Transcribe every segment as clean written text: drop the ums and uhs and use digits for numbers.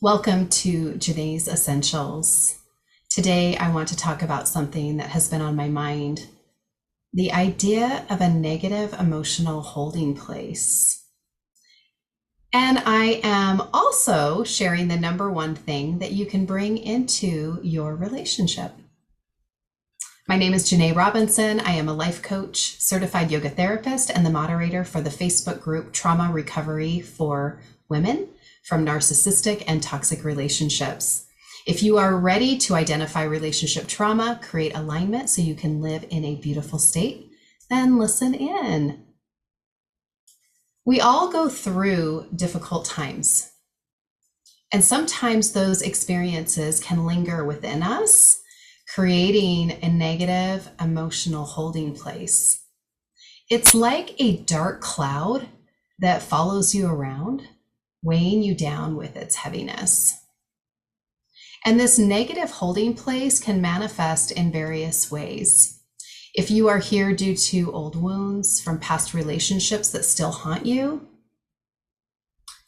Welcome to Janae's Essentials. Today, I want to talk about something that has been on my mind, the idea of a negative emotional holding place. And I am also sharing the number one thing that you can bring into your relationship. My name is Janae Robinson. I am a life coach, certified yoga therapist, and the moderator for the Facebook group Trauma Recovery for Women from Narcissistic and Toxic Relationships. If you are ready to identify relationship trauma, create alignment so you can live in a beautiful state, then listen in. We all go through difficult times, and sometimes those experiences can linger within us, creating a negative emotional holding place. It's like a dark cloud that follows you around, weighing you down with its heaviness. And this negative holding place can manifest in various ways. If you are here due to old wounds from past relationships that still haunt you,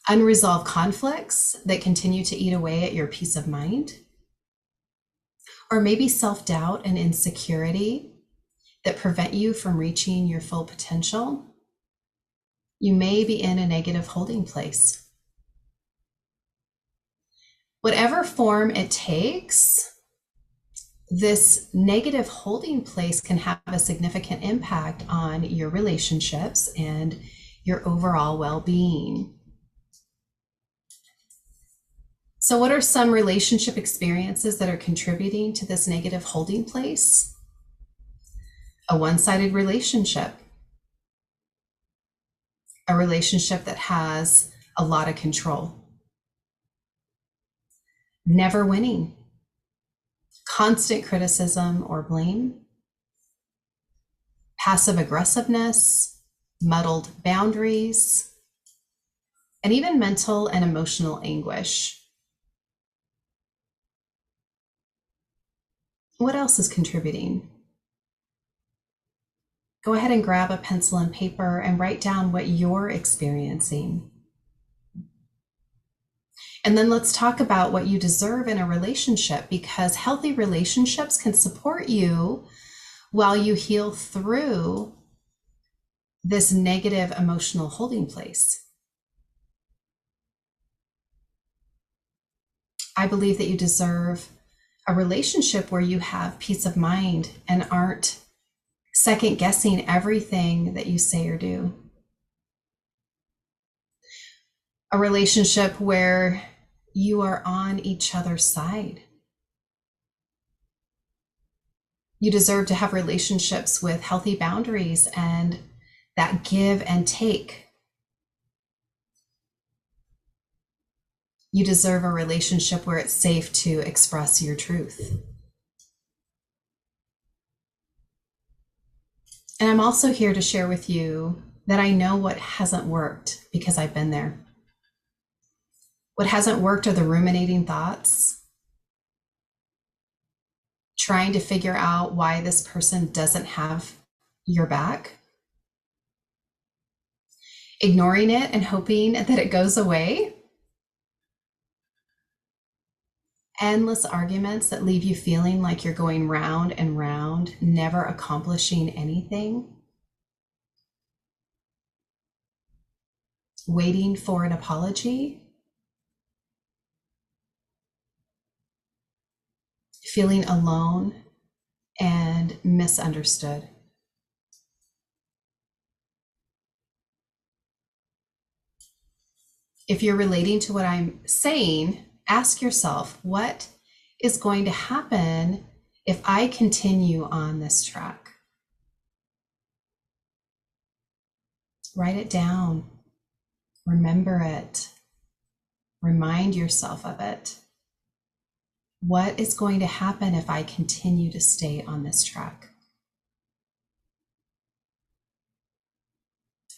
unresolved conflicts that continue to eat away at your peace of mind, or maybe self-doubt and insecurity that prevent you from reaching your full potential, you may be in a negative holding place. Whatever form it takes, this negative holding place can have a significant impact on your relationships and your overall well-being. So what are some relationship experiences that are contributing to this negative holding place? A one-sided relationship, a relationship that has a lot of control, never winning, constant criticism or blame, passive aggressiveness, muddled boundaries, and even mental and emotional anguish. What else is contributing? Go ahead and grab a pencil and paper and write down what you're experiencing. And then let's talk about what you deserve in a relationship, because healthy relationships can support you while you heal through this negative emotional holding place. I believe that you deserve a relationship where you have peace of mind and aren't second guessing everything that you say or do. A relationship where you are on each other's side. You deserve to have relationships with healthy boundaries and that give and take. You deserve a relationship where it's safe to express your truth. And I'm also here to share with you that I know what hasn't worked because I've been there. What hasn't worked are the ruminating thoughts, trying to figure out why this person doesn't have your back, ignoring it and hoping that it goes away, endless arguments that leave you feeling like you're going round and round, never accomplishing anything, waiting for an apology, feeling alone and misunderstood. If you're relating to what I'm saying, ask yourself, what is going to happen if I continue on this track? Write it down, remember it, remind yourself of it. What is going to happen if I continue to stay on this track?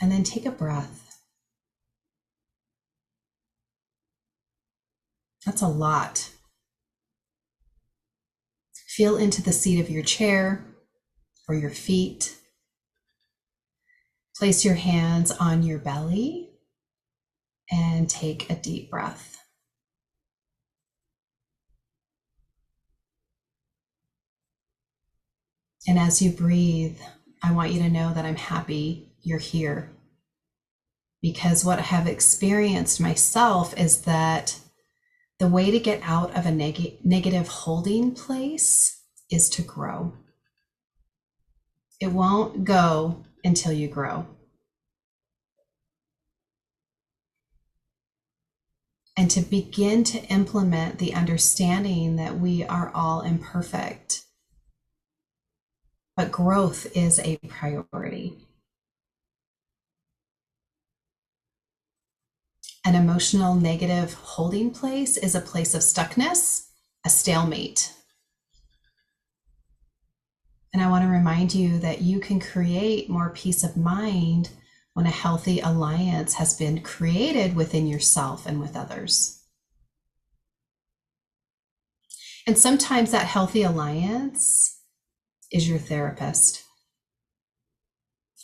And then take a breath. That's a lot. Feel into the seat of your chair or your feet. Place your hands on your belly and take a deep breath. And as you breathe, I want you to know that I'm happy you're here. Because what I have experienced myself is that the way to get out of a negative holding place is to grow. It won't go until you grow. And to begin to implement the understanding that we are all imperfect, but growth is a priority. An emotional negative holding place is a place of stuckness, a stalemate. And I want to remind you that you can create more peace of mind when a healthy alliance has been created within yourself and with others. And sometimes that healthy alliance is your therapist.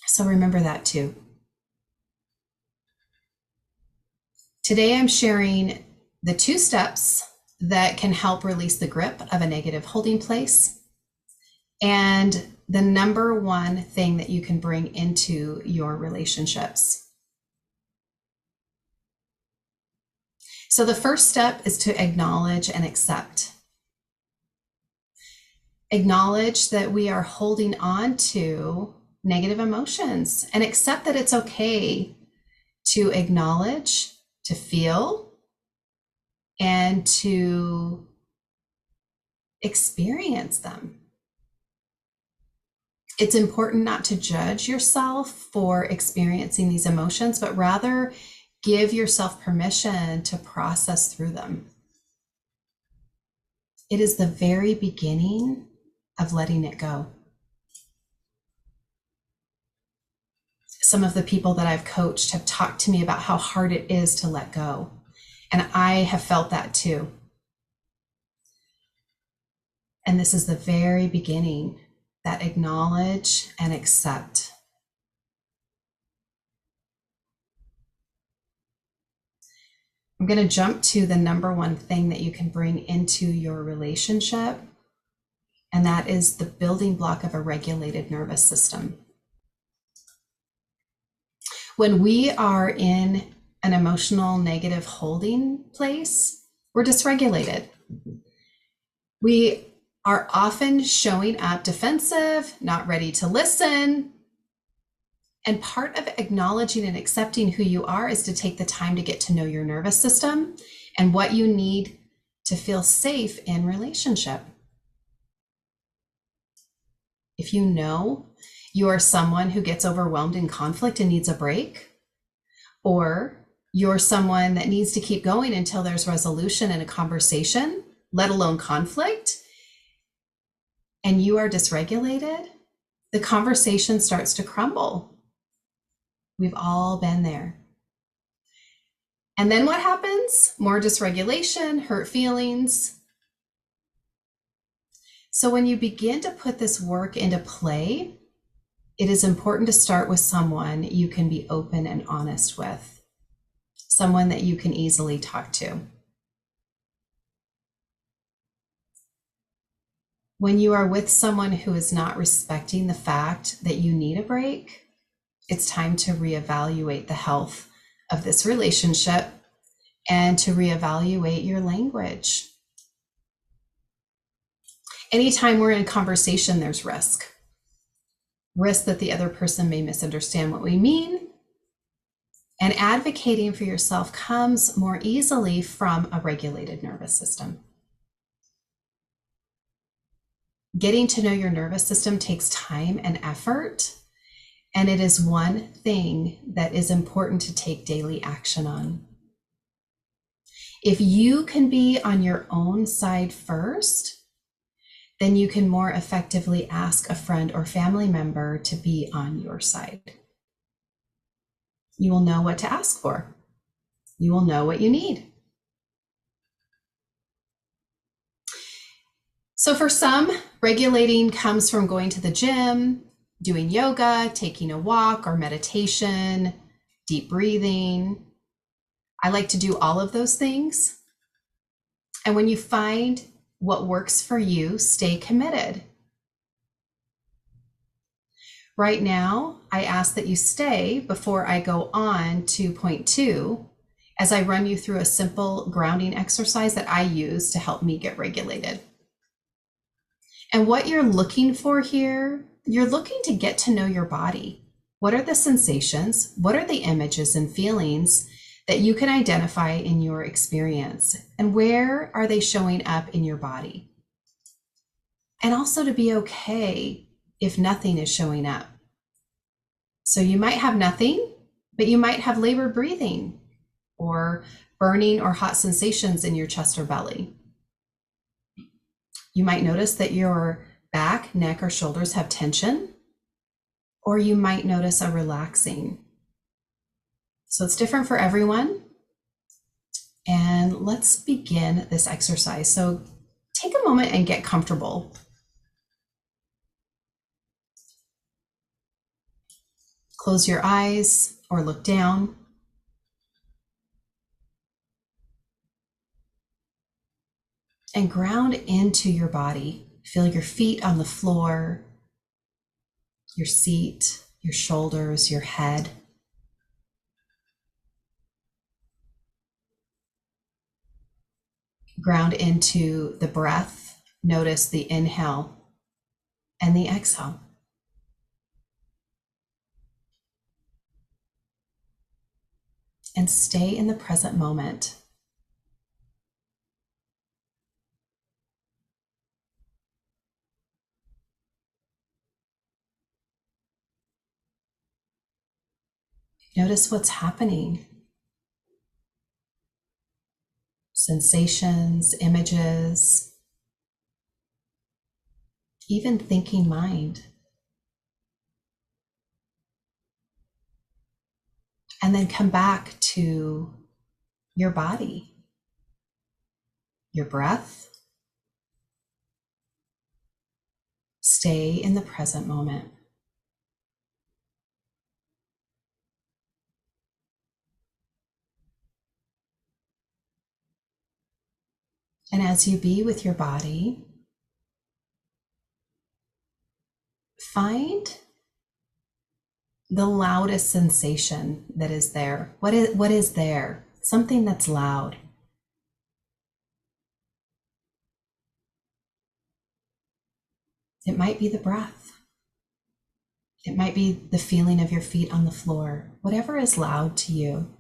So remember that too. Today I'm sharing the 2 steps that can help release the grip of a negative holding place, and the number 1 thing that you can bring into your relationships. So the first step is to acknowledge and accept. Acknowledge that we are holding on to negative emotions and accept that it's okay to acknowledge, to feel, and to experience them. It's important not to judge yourself for experiencing these emotions, but rather give yourself permission to process through them. It is the very beginning of letting it go. Some of the people that I've coached have talked to me about how hard it is to let go. And I have felt that too. And this is the very beginning, that acknowledge and accept. I'm going to jump to the number 1 thing that you can bring into your relationship, and that is the building block of a regulated nervous system. When we are in an emotional negative holding place, we're dysregulated. We are often showing up defensive, not ready to listen. And part of acknowledging and accepting who you are is to take the time to get to know your nervous system and what you need to feel safe in relationship. If you know you are someone who gets overwhelmed in conflict and needs a break, or you're someone that needs to keep going until there's resolution in a conversation, let alone conflict, and you are dysregulated, the conversation starts to crumble. We've all been there. And then what happens? More dysregulation, hurt feelings. So when you begin to put this work into play, it is important to start with someone you can be open and honest with, someone that you can easily talk to. When you are with someone who is not respecting the fact that you need a break, it's time to reevaluate the health of this relationship and to reevaluate your language. Anytime we're in conversation, there's risk. Risk that the other person may misunderstand what we mean. And advocating for yourself comes more easily from a regulated nervous system. Getting to know your nervous system takes time and effort, and it is one thing that is important to take daily action on. If you can be on your own side first, then you can more effectively ask a friend or family member to be on your side. You will know what to ask for. You will know what you need. So for some, regulating comes from going to the gym, doing yoga, taking a walk or meditation, deep breathing. I like to do all of those things. And when you find what works for you, stay committed. Right now, I ask that you stay before I go on to point 2, as I run you through a simple grounding exercise that I use to help me get regulated. And what you're looking for here, you're looking to get to know your body. What are the sensations? What are the images and feelings that you can identify in your experience? And where are they showing up in your body? And also to be okay if nothing is showing up. So you might have nothing, but you might have labored breathing or burning or hot sensations in your chest or belly. You might notice that your back, neck, or shoulders have tension, or you might notice a relaxing. So it's different for everyone. And let's begin this exercise. So take a moment and get comfortable. Close your eyes or look down. And ground into your body. Feel your feet on the floor, your seat, your shoulders, your head. Ground into the breath. Notice the inhale and the exhale. And stay in the present moment. Notice what's happening. Sensations, images, even thinking mind. And then come back to your body, your breath. Stay in the present moment. And as you be with your body, find the loudest sensation that is there. What is there? Something that's loud. It might be the breath. It might be the feeling of your feet on the floor. Whatever is loud to you.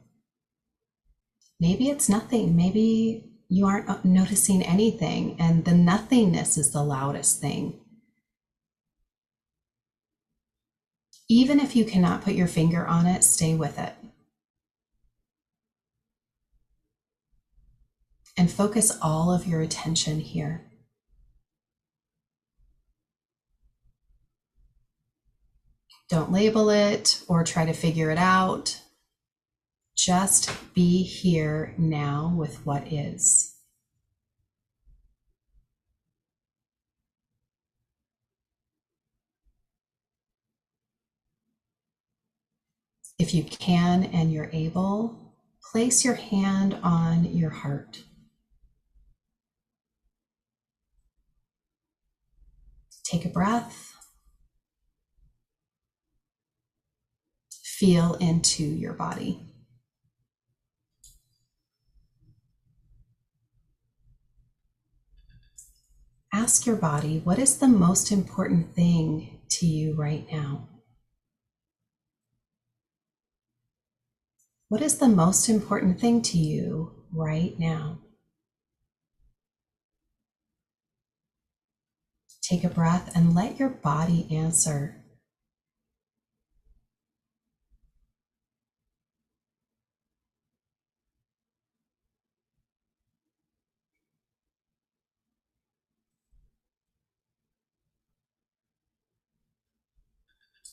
Maybe it's nothing. Maybe you aren't noticing anything, and the nothingness is the loudest thing. Even if you cannot put your finger on it, stay with it. And focus all of your attention here. Don't label it or try to figure it out. Just be here now with what is. If you can and you're able, place your hand on your heart. Take a breath. Feel into your body. Ask your body, what is the most important thing to you right now? What is the most important thing to you right now? Take a breath and let your body answer.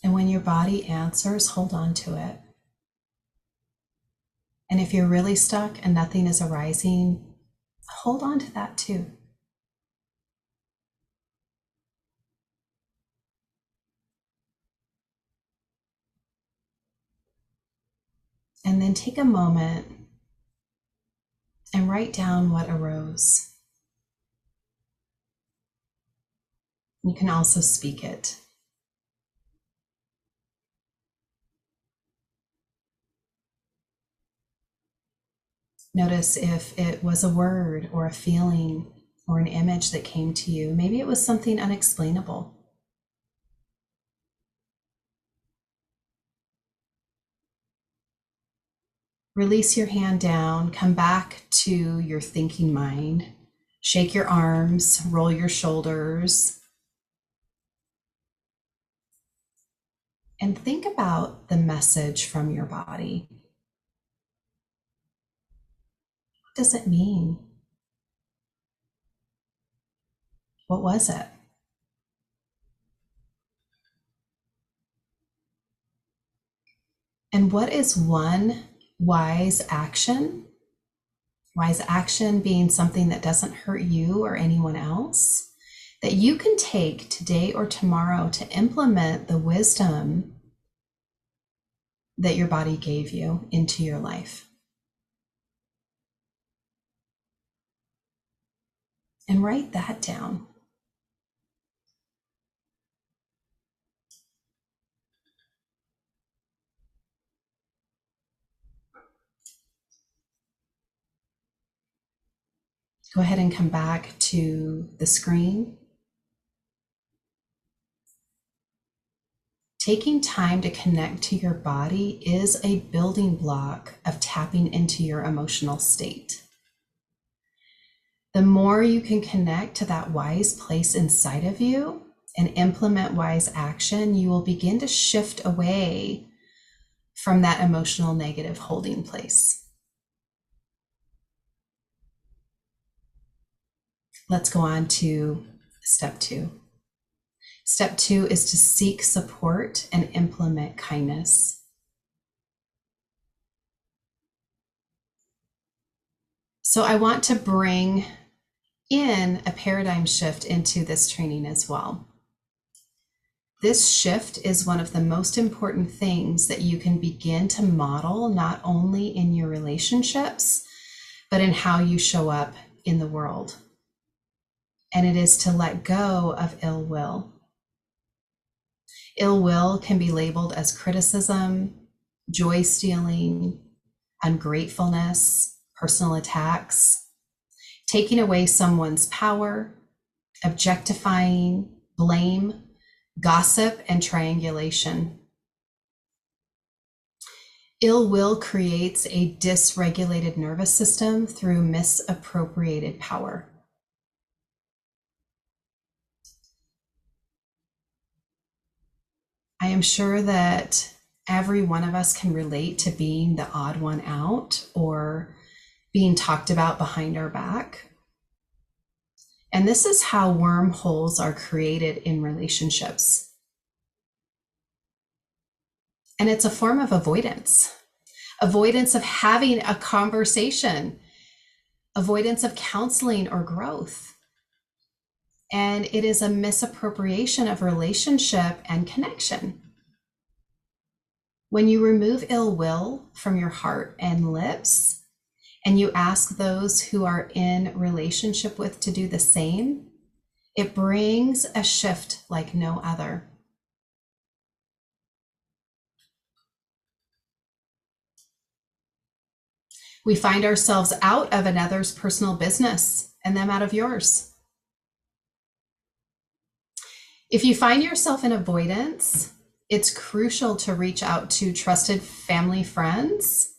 And when your body answers, hold on to it. And if you're really stuck and nothing is arising, hold on to that too. And then take a moment and write down what arose. You can also speak it. Notice if it was a word or a feeling or an image that came to you. Maybe it was something unexplainable. Release your hand down, come back to your thinking mind. Shake your arms, roll your shoulders, and think about the message from your body. What does it mean? What was it? And what is one wise action? Wise action being something that doesn't hurt you or anyone else, that you can take today or tomorrow to implement the wisdom that your body gave you into your life. And write that down. Go ahead and come back to the screen. Taking time to connect to your body is a building block of tapping into your emotional state. The more you can connect to that wise place inside of you and implement wise action, you will begin to shift away from that emotional negative holding place. Let's go on to step 2. Step 2 is to seek support and implement kindness. So I want to bring in a paradigm shift into this training as well. This shift is one of the most important things that you can begin to model, not only in your relationships, but in how you show up in the world. And it is to let go of ill will. Ill will can be labeled as criticism, joy stealing, ungratefulness, personal attacks, taking away someone's power, objectifying, blame, gossip, and triangulation. Ill will creates a dysregulated nervous system through misappropriated power. I am sure that every one of us can relate to being the odd one out or being talked about behind our back. And this is how wormholes are created in relationships. And it's a form of avoidance of having a conversation, avoidance of counseling or growth. And it is a misappropriation of relationship and connection. When you remove ill will from your heart and lips, and you ask those who are in relationship with to do the same, it brings a shift like no other. We find ourselves out of another's personal business and them out of yours. If you find yourself in avoidance, it's crucial to reach out to trusted family friends,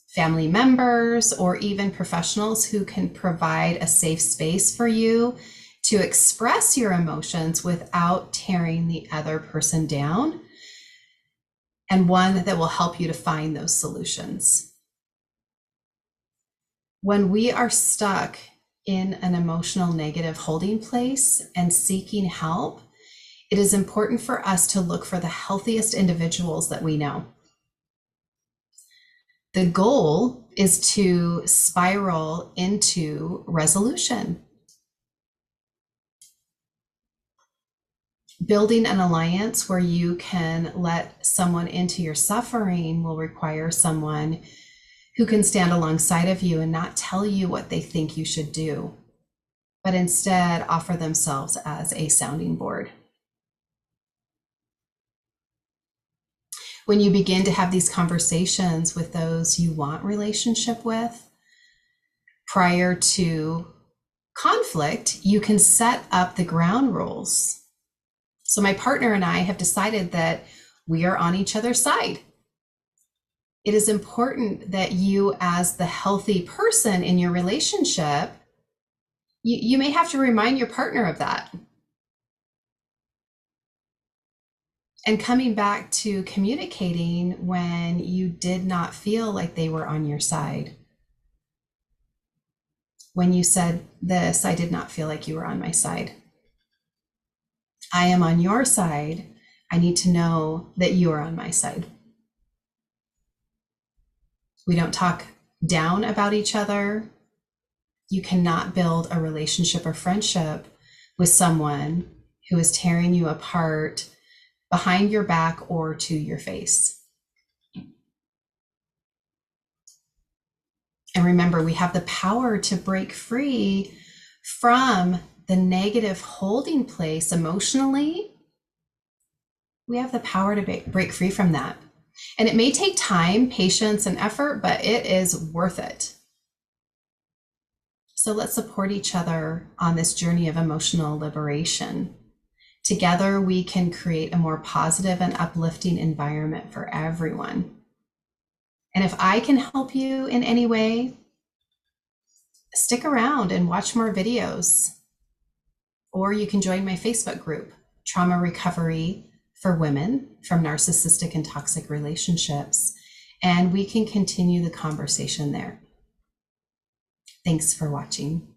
family members, or even professionals who can provide a safe space for you to express your emotions without tearing the other person down, and one that will help you to find those solutions. When we are stuck in an emotional negative holding place and seeking help, it is important for us to look for the healthiest individuals that we know. The goal is to spiral into resolution. Building an alliance where you can let someone into your suffering will require someone who can stand alongside of you and not tell you what they think you should do, but instead offer themselves as a sounding board. When you begin to have these conversations with those you want relationship with, prior to conflict, you can set up the ground rules. So my partner and I have decided that we are on each other's side. It is important that you, as the healthy person in your relationship, you may have to remind your partner of that. And coming back to communicating when you did not feel like they were on your side. When you said this, I did not feel like you were on my side. I am on your side. I need to know that you are on my side. We don't talk down about each other. You cannot build a relationship or friendship with someone who is tearing you apart behind your back or to your face. And remember, we have the power to break free from the negative holding place emotionally. We have the power to break free from that. And it may take time, patience, and effort, but it is worth it. So let's support each other on this journey of emotional liberation. Together, we can create a more positive and uplifting environment for everyone. And if I can help you in any way, stick around and watch more videos. Or you can join my Facebook group, Trauma Recovery for Women from Narcissistic and Toxic Relationships, and we can continue the conversation there. Thanks for watching.